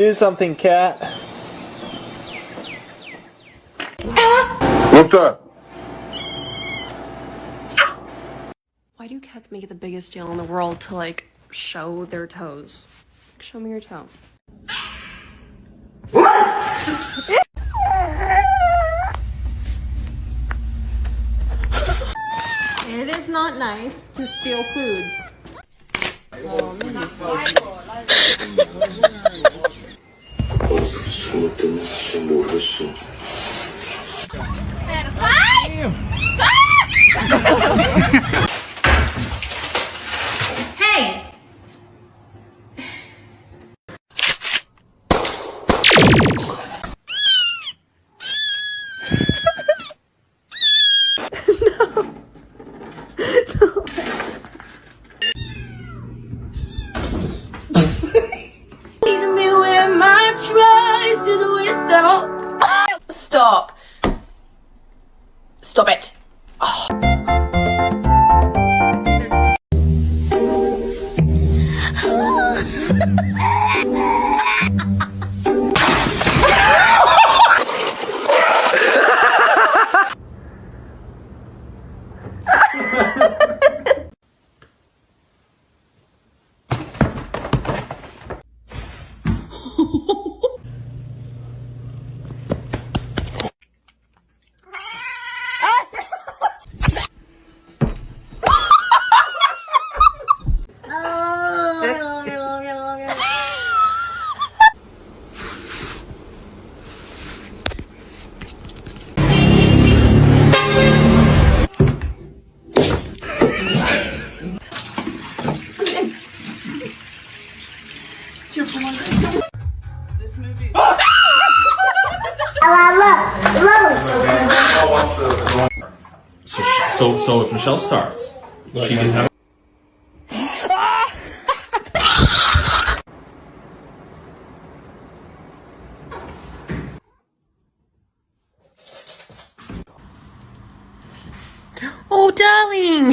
Do something, cat. What's up? Why do cats make it the biggest deal in the world to, like, show their toes? Show me your toe. It is not nice to steal food. Hey! Stop. Stop it. Oh. This movie. So if Michelle starts, she can have. Oh, darling!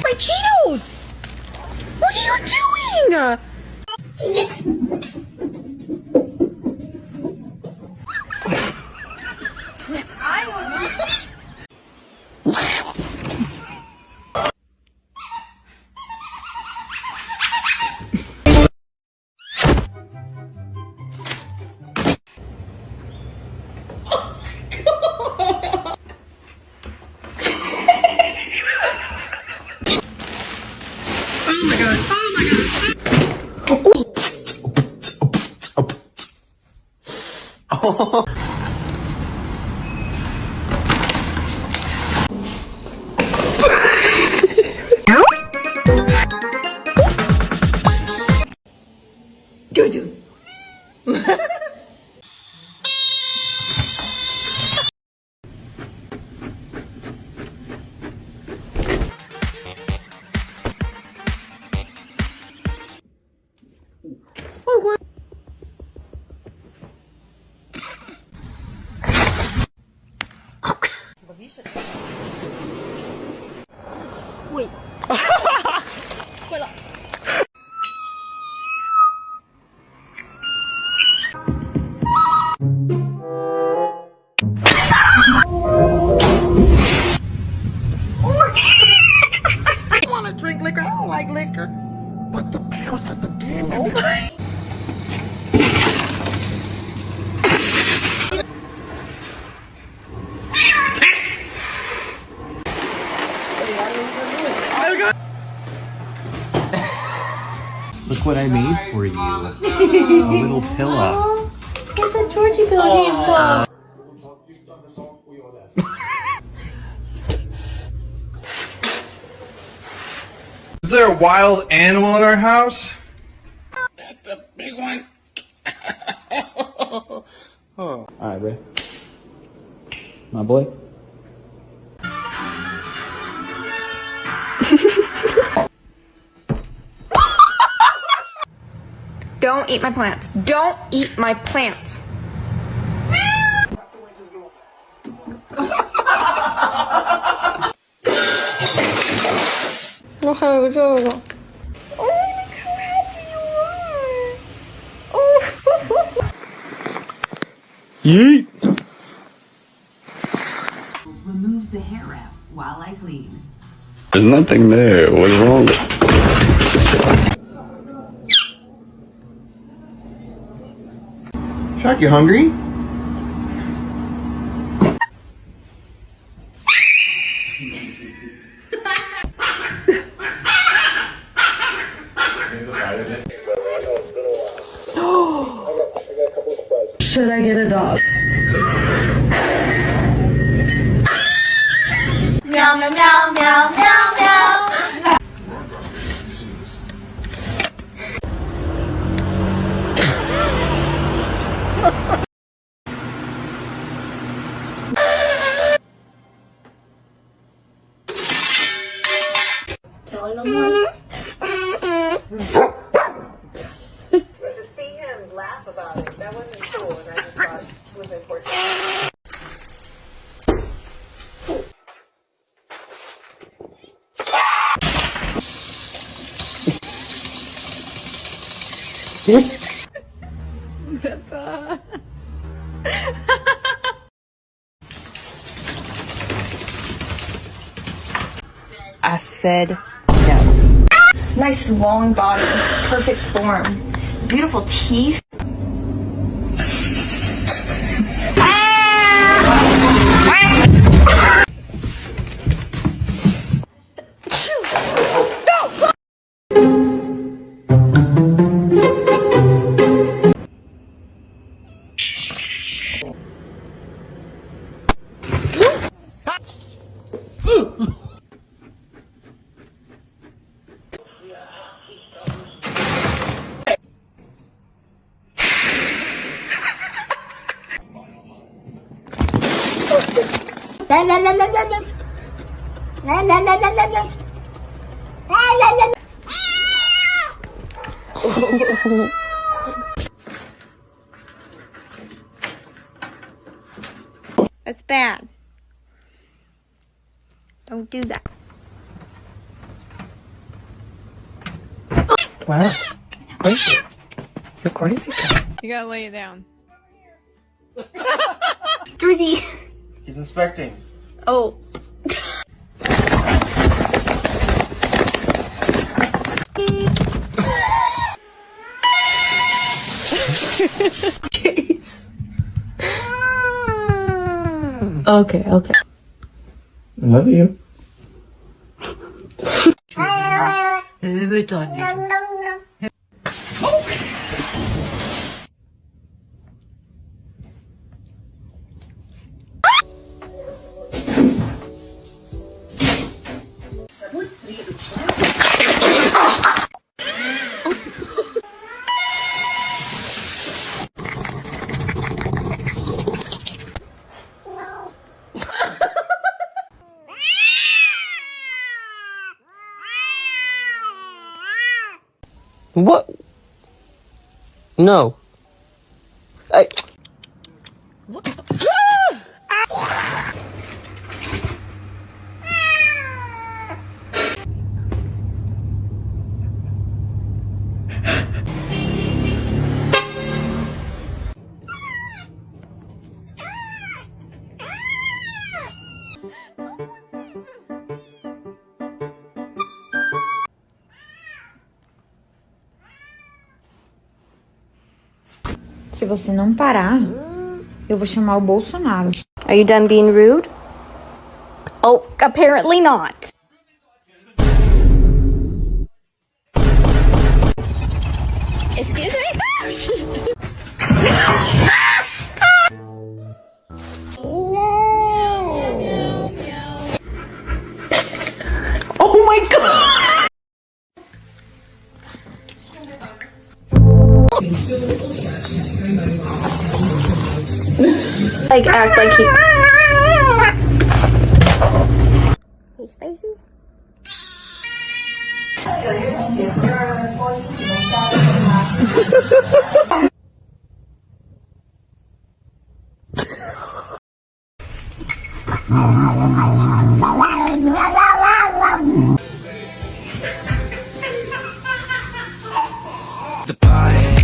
My Cheetos! What are you doing? Wait. 坏了。I want to drink liquor. I don't like liquor. But the pills at the game. Oh my. Look what I made for you. A little pillow. It's a Georgie pillow. Is there a wild animal in our house? That's a big one. Oh. Alright, babe. My boy. Don't eat my plants. Don't eat my plants. Oh, look how happy you are. Yeet. Removes the hair wrap while I clean. There's nothing there. What's wrong? Shark, you hungry? Should I get a dog? Meow, meow, meow, meow, meow, meow. Killing them once. To see him laugh about it, that wasn't cool, and I just thought it was important. I said no. Nice long body, perfect form, beautiful teeth. That's bad. Don't do that. Wow. Crazy. You're crazy. You gotta lay it down. Dirty. He's inspecting. Oh. Jeez. Okay, okay. I love you. What? No. Se você não parar, eu vou chamar o Bolsonaro. Are you done being rude? Oh, apparently not. Excuse me? Oh my god! Like act like he. Hey, spicy. The party.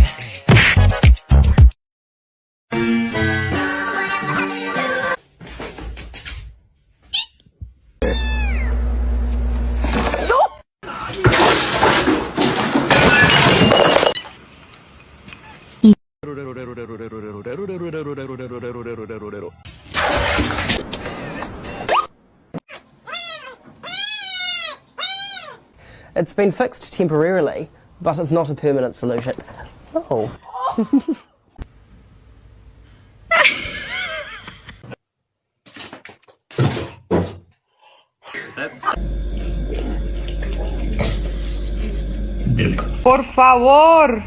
It's been fixed temporarily, but it's not a permanent solution. Oh. Por favor.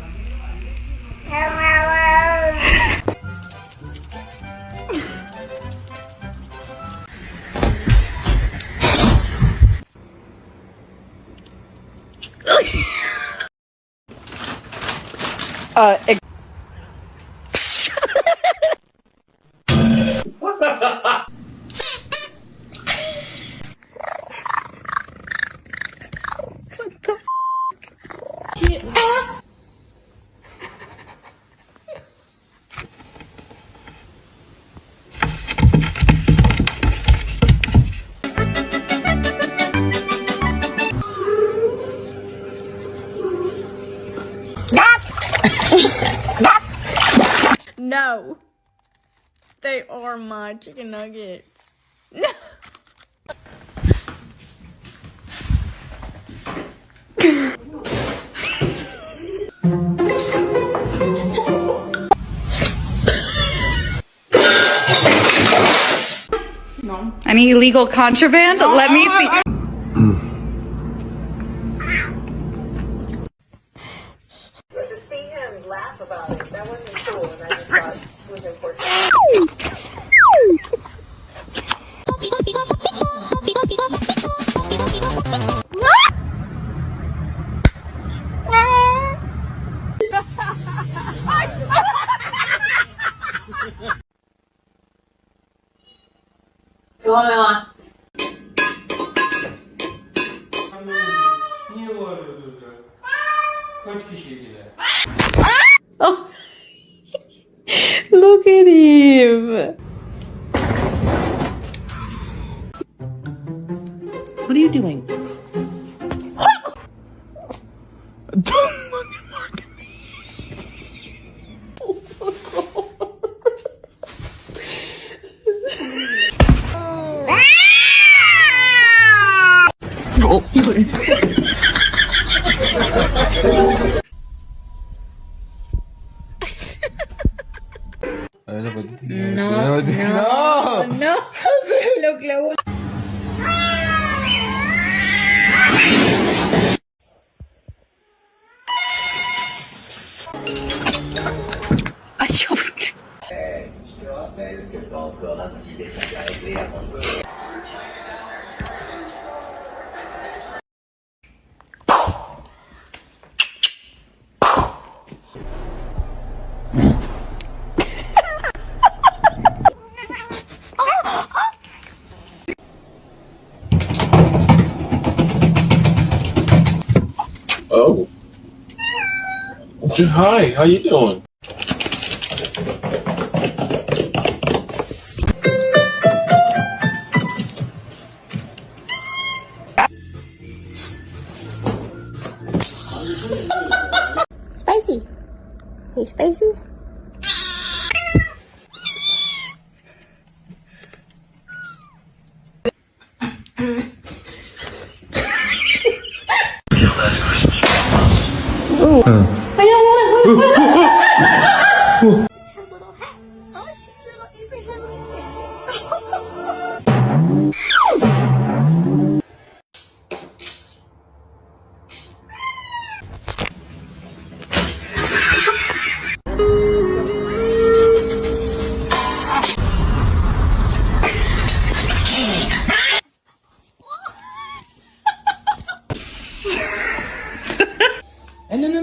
No. They are my chicken nuggets. No. Any illegal contraband? Let me see. But to see him laugh about it, that wasn't cool, and I just thought it was important. Look at him. What are you doing? No. Lo clavó. Oh. Hi, how you doing? Spicy. Hey, Spicy.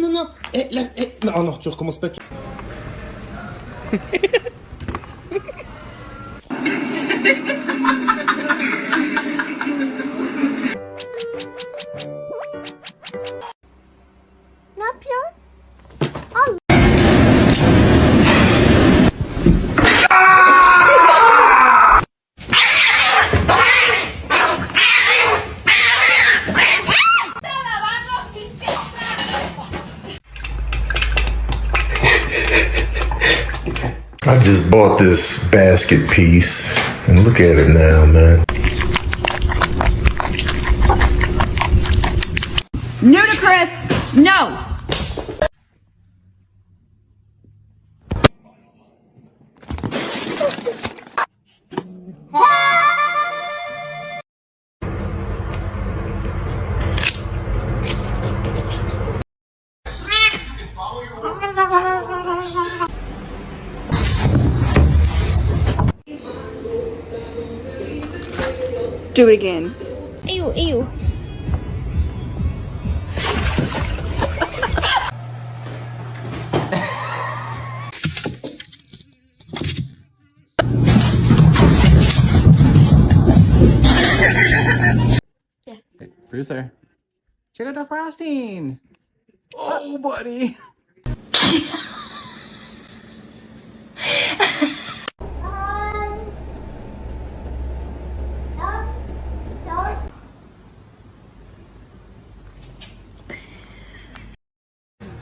Non. Non, non, tu recommences pas. I just bought this basket piece, and look at it now, man. Ludicrous! No! Do it again. Ew, ew. Hey, producer, check out the frosting. Oh, buddy.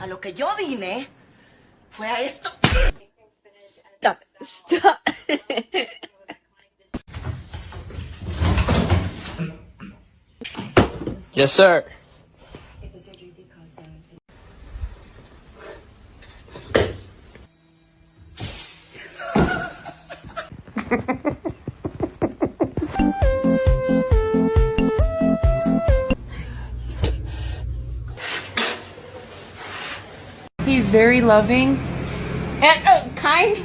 A lo que yo vine fue a esto. Stop. Stop. Yes, sir. He's very loving. And kind.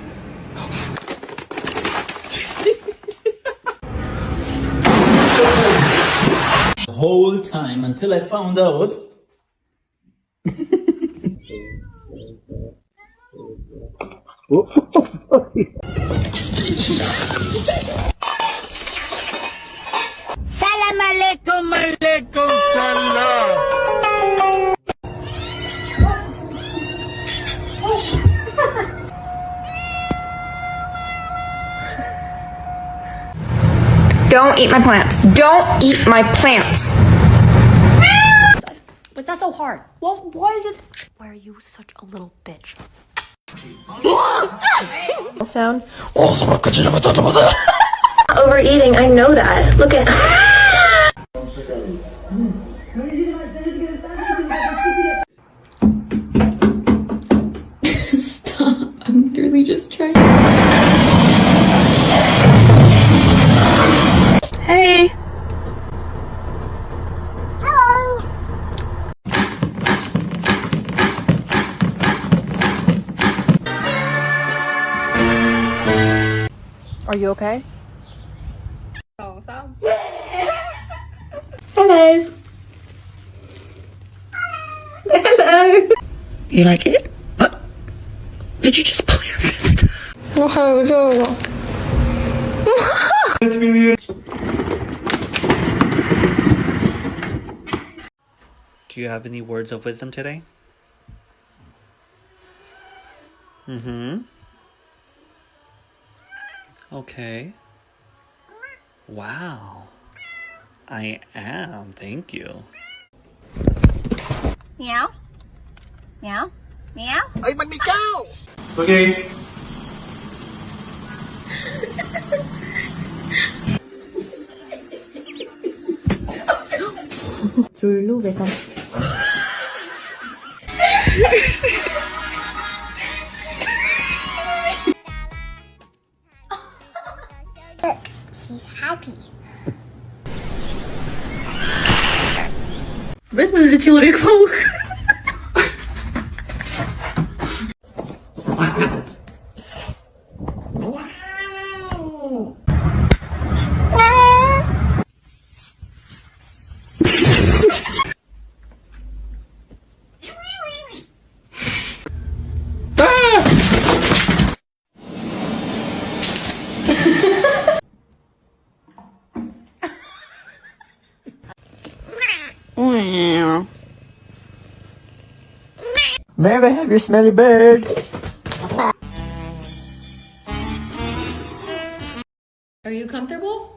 The whole time until I found out. Salam alaikum. Alaikum salam. Don't eat my plants. Don't eat my plants. What's not so hard? Well, why is it? Why are you such a little bitch? Sound. Overeating, I know that. Look at. Stop. I'm literally just trying. Hey. Hello. Are you okay? Oh, so. Hello. Hello. You like it? What? Did you just pull your fist? Do you have any words of wisdom today? Mm-hmm. Okay. Wow. I am, thank you. Meow. Meow. Meow. Ay, mag-meow! Okay. Look, she's happy. Where's my utility cloak? May I have your smelly bird? Are you comfortable?